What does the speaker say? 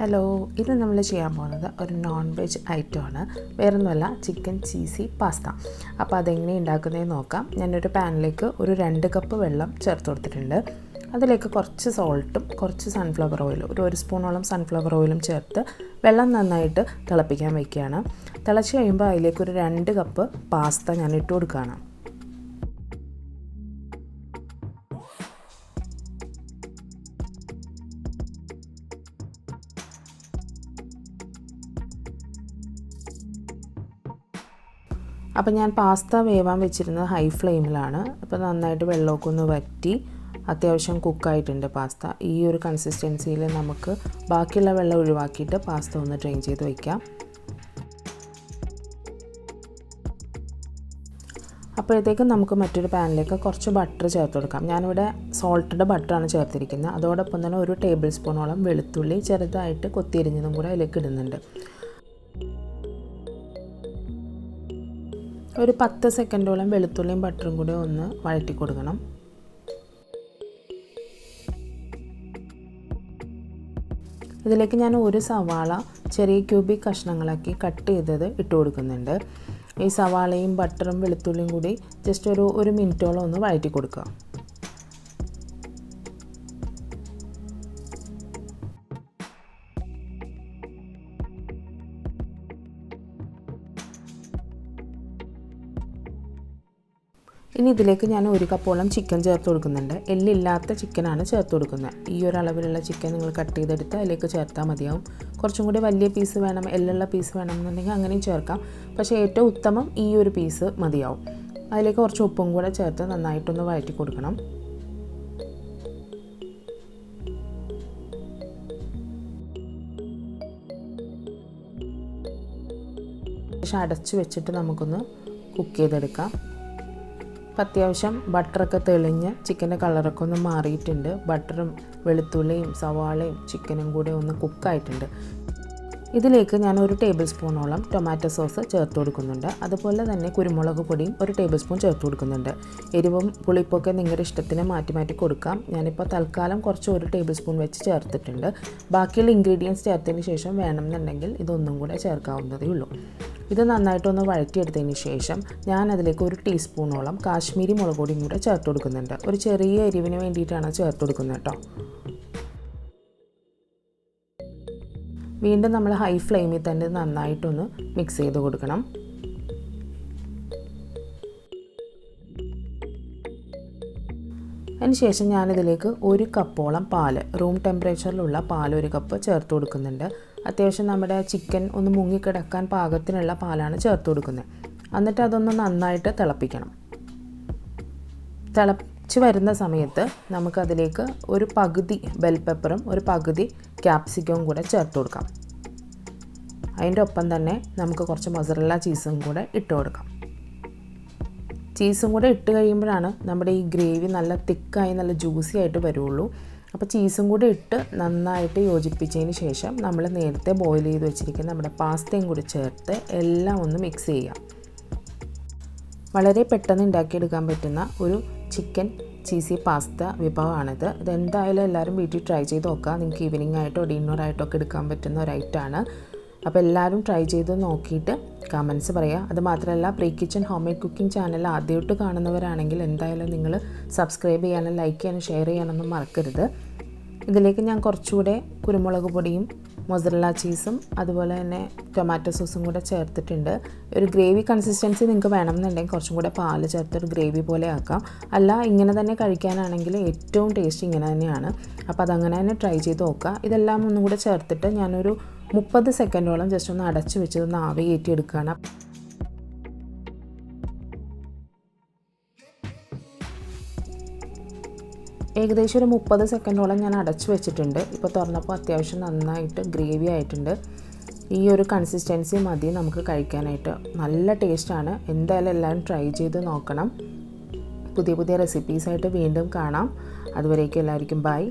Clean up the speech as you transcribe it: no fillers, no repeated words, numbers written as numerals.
Hello, ഇത് നമ്മൾ ചെയ്യാൻ പോകുന്നത് ഒരു നോൺ വെജ് ഐറ്റമാണ്. വേറൊന്നുമല്ല, ചിക്കൻ ചീസി പാസ്ത. അപ്പോൾ അതെങ്ങനെ ഉണ്ടാക്കുന്നതെന്ന് നോക്കാം. ഞാനൊരു പാനിലേക്ക് ഒരു 2 കപ്പ് വെള്ളം ചേർത്ത് കൊടുത്തിട്ടുണ്ട്. അതിലേക്ക് കുറച്ച് സോൾട്ടും കുറച്ച് സൺഫ്ലവർ ഓയിലും ഒരു സ്പൂണോളം സൺഫ്ലവർ ഓയിലും ചേർത്ത് വെള്ളം നന്നായിട്ട് തിളപ്പിക്കാൻ വയ്ക്കുകയാണ്. തിളച്ച് കഴിയുമ്പോൾ അതിലേക്ക് ഒരു 2 കപ്പ് പാസ്ത ഞാൻ ഇട്ട് കൊടുക്കുകയാണ്. അപ്പോൾ ഞാൻ പാസ്ത വേവാൻ വെച്ചിരുന്നത് ഹൈ ഫ്ലെയിമിലാണ്. അപ്പോൾ നന്നായിട്ട് വെള്ളമൊക്കെ ഒന്ന് വറ്റി അത്യാവശ്യം കുക്കായിട്ടുണ്ട് പാസ്ത. ഈ ഒരു കൺസിസ്റ്റൻസിയിൽ നമുക്ക് ബാക്കിയുള്ള വെള്ളം ഒഴിവാക്കിയിട്ട് പാസ്ത ഒന്ന് ഡ്രെയിൻ ചെയ്ത് വയ്ക്കാം. അപ്പോഴത്തേക്കും നമുക്ക് മറ്റൊരു പാനിലേക്ക് കുറച്ച് ബട്ടർ ചേർത്ത് കൊടുക്കാം. ഞാനിവിടെ സോൾട്ടഡ് ബട്ടറാണ് ചേർത്തിരിക്കുന്നത്. അതോടൊപ്പം തന്നെ 1 ടേബിൾ സ്പൂണോളം വെളുത്തുള്ളി ചെറുതായിട്ട് കൊത്തിയരിഞ്ഞതും കൂടെ അതിലേക്ക് ഇടുന്നുണ്ട്. ഒരു 10 സെക്കൻഡോളം വെളുത്തുള്ളിയും ബട്ടറും കൂടി ഒന്ന് വഴറ്റി കൊടുക്കണം. ഇതിലേക്ക് ഞാൻ 1 സവാള ചെറിയ ക്യൂബിക് കഷ്ണങ്ങളാക്കി കട്ട് ചെയ്തത് ഇട്ട് കൊടുക്കുന്നുണ്ട്. ഈ സവാളയും ബട്ടറും വെളുത്തുള്ളിയും കൂടി ജസ്റ്റ് ഒരു 1 മിനിറ്റോളം ഒന്ന് വഴറ്റി കൊടുക്കുക. ഇനി ഇതിലേക്ക് ഞാൻ 1 കപ്പോളം ചിക്കൻ ചേർത്ത് കൊടുക്കുന്നുണ്ട്. എല്ലില്ലാത്ത ചിക്കനാണ് ചേർത്ത് കൊടുക്കുന്നത്. ഈ ഒരു അളവിലുള്ള ചിക്കൻ നിങ്ങൾ കട്ട് ചെയ്തെടുത്ത് അതിലേക്ക് ചേർത്താൽ മതിയാവും. കുറച്ചും കൂടി വലിയ പീസ് വേണം, എല്ലുള്ള പീസ് വേണമെന്നുണ്ടെങ്കിൽ അങ്ങനെയും ചേർക്കാം. പക്ഷേ ഏറ്റവും ഉത്തമം ഈ ഒരു പീസ് മതിയാവും. അതിലേക്ക് കുറച്ച് ഉപ്പും കൂടെ ചേർത്ത് നന്നായിട്ടൊന്ന് വഴറ്റി കൊടുക്കണം. ശേഷം അടച്ച് വെച്ചിട്ട് നമുക്കൊന്ന് കുക്ക് ചെയ്തെടുക്കാം. അത്യാവശ്യം ബട്ടറൊക്കെ തെളിഞ്ഞ് ചിക്കൻ്റെ കളറൊക്കെ ഒന്ന് മാറിയിട്ടുണ്ട്. ബട്ടറും വെളുത്തുള്ളിയും സവാളയും ചിക്കനും കൂടെ ഒന്ന് കുക്കായിട്ടുണ്ട്. ഇതിലേക്ക് ഞാൻ 1 ടേബിൾ സ്പൂണോളം ടൊമാറ്റോ സോസ് ചേർത്ത് കൊടുക്കുന്നുണ്ട്. അതുപോലെ തന്നെ കുരുമുളക് പൊടിയും 1 ടേബിൾ സ്പൂൺ ചേർത്ത് കൊടുക്കുന്നുണ്ട്. എരിവും പുളിപ്പൊക്കെ നിങ്ങളുടെ ഇഷ്ടത്തിന് മാറ്റി കൊടുക്കാം. ഞാനിപ്പോൾ തൽക്കാലം കുറച്ച് 1 ടേബിൾ സ്പൂൺ വെച്ച് ചേർത്തിട്ടുണ്ട്. ബാക്കിയുള്ള ഇൻഗ്രീഡിയൻസ് ചേർത്തതിന് ശേഷം വേണമെന്നുണ്ടെങ്കിൽ ഇതൊന്നും കൂടെ ചേർക്കാവുന്നതേ ഉള്ളൂ. ഇത് നന്നായിട്ടൊന്ന് വഴറ്റിയെടുത്തതിന് ശേഷം ഞാൻ അതിലേക്ക് 1 ടീസ്പൂണോളം കാശ്മീരി മുളക് പൊടിയും കൂടെ ചേർത്ത് കൊടുക്കുന്നുണ്ട്. ഒരു ചെറിയ എരിവിന് വേണ്ടിയിട്ടാണ് ചേർത്ത് കൊടുക്കുന്നത് കേട്ടോ. വീണ്ടും നമ്മൾ ഹൈ ഫ്ലെയിമിൽ തന്നെ നന്നായിട്ടൊന്ന് മിക്സ് ചെയ്ത് കൊടുക്കണം. അതിനുശേഷം ഞാനിതിലേക്ക് 1 കപ്പോളം പാല്, റൂം ടെമ്പറേച്ചറിലുള്ള പാൽ 1 കപ്പ് ചേർത്ത് കൊടുക്കുന്നുണ്ട്. അത്യാവശ്യം നമ്മുടെ ചിക്കൻ ഒന്ന് മുങ്ങിക്കിടക്കാൻ പാകത്തിനുള്ള പാലാണ് ചേർത്ത് കൊടുക്കുന്നത്. എന്നിട്ട് അതൊന്ന് നന്നായിട്ട് തിളപ്പിക്കണം. തിളച്ച് വരുന്ന സമയത്ത് നമുക്കതിലേക്ക് ഒരു പകുതി ബെൽ പെപ്പറും ഒരു പകുതി ക്യാപ്സിക്കവും കൂടെ ചേർത്ത് കൊടുക്കാം. അതിൻ്റെ ഒപ്പം തന്നെ നമുക്ക് കുറച്ച് മൊസറല്ല ചീസും കൂടെ ഇട്ട് കൊടുക്കാം. ചീസും കൂടെ ഇട്ട് കഴിയുമ്പോഴാണ് നമ്മുടെ ഈ ഗ്രേവി നല്ല തിക്കായി നല്ല ജ്യൂസി ആയിട്ട് വരുള്ളൂ. അപ്പോൾ ചീസും കൂടി ഇട്ട് നന്നായിട്ട് യോജിപ്പിച്ചതിന് ശേഷം നമ്മൾ നേരത്തെ ബോയിൽ ചെയ്ത് വെച്ചിരിക്കുന്ന നമ്മുടെ പാസ്തയും കൂടി ചേർത്ത് എല്ലാം ഒന്ന് മിക്സ് ചെയ്യാം. വളരെ പെട്ടെന്ന് ഉണ്ടാക്കിയെടുക്കാൻ പറ്റുന്ന ഒരു ചിക്കൻ ചീസി പാസ്ത വിഭവമാണിത്. ഇതെന്തായാലും എല്ലാവരും വീട്ടിൽ ട്രൈ ചെയ്ത് നോക്കുക. നിങ്ങൾക്ക് ഈവനിങ് ആയിട്ടോ ഡിന്നറായിട്ടോ ഒക്കെ എടുക്കാൻ പറ്റുന്ന ഒരു ഐറ്റമാണ്. അപ്പോൾ എല്ലാവരും ട്രൈ ചെയ്ത് നോക്കിയിട്ട് കമൻറ്റ്സ് പറയുക. അതുമാത്രമല്ല, pre kitchen home made cooking channel ആദ്യമായിട്ട് കാണുന്നവരാണെങ്കിൽ എന്തായാലും നിങ്ങൾ സബ്സ്ക്രൈബ് ചെയ്യാനും ലൈക്ക് ചെയ്യാനും ഷെയർ ചെയ്യാനൊന്നും മറക്കരുത്. ഇതിലേക്ക് ഞാൻ കുറച്ചുകൂടെ കുരുമുളക് പൊടിയും മൊസറല്ല ചീസും അതുപോലെ തന്നെ ടൊമാറ്റോ സോസും കൂടെ ചേർത്തിട്ടുണ്ട്. ഒരു ഗ്രേവി കൺസിസ്റ്റൻസി നിങ്ങൾക്ക് വേണമെന്നുണ്ടെങ്കിൽ കുറച്ചും കൂടെ പാല് ചേർത്തൊരു ഗ്രേവി പോലെ ആക്കാം. അല്ല, ഇങ്ങനെ തന്നെ കഴിക്കാനാണെങ്കിൽ ഏറ്റവും ടേസ്റ്റ് ഇങ്ങനെ തന്നെയാണ്. അപ്പോൾ അതങ്ങനെ തന്നെ ട്രൈ ചെയ്ത് നോക്കുക. ഇതെല്ലാം ഒന്നും കൂടെ ചേർത്തിട്ട് ഞാനൊരു 30 സെക്കൻഡോളം ജസ്റ്റ് ഒന്ന് അടച്ച് വെച്ചതൊന്ന് ആവി കയറ്റിയെടുക്കുകയാണ്. ഏകദേശം ഒരു 30 സെക്കൻഡോളം ഞാൻ അടച്ചു വെച്ചിട്ടുണ്ട്. ഇപ്പോൾ തുറന്നപ്പോൾ അത്യാവശ്യം നന്നായിട്ട് ഗ്രേവി ആയിട്ടുണ്ട്. ഈ ഒരു കൺസിസ്റ്റൻസി മതി നമുക്ക് കഴിക്കാനായിട്ട്. നല്ല ടേസ്റ്റാണ്. എന്തായാലും എല്ലാവരും ട്രൈ ചെയ്ത് നോക്കണം. പുതിയ റെസിപ്പീസായിട്ട് വീണ്ടും കാണാം. അതുവരേക്കും എല്ലാവർക്കും ബൈ.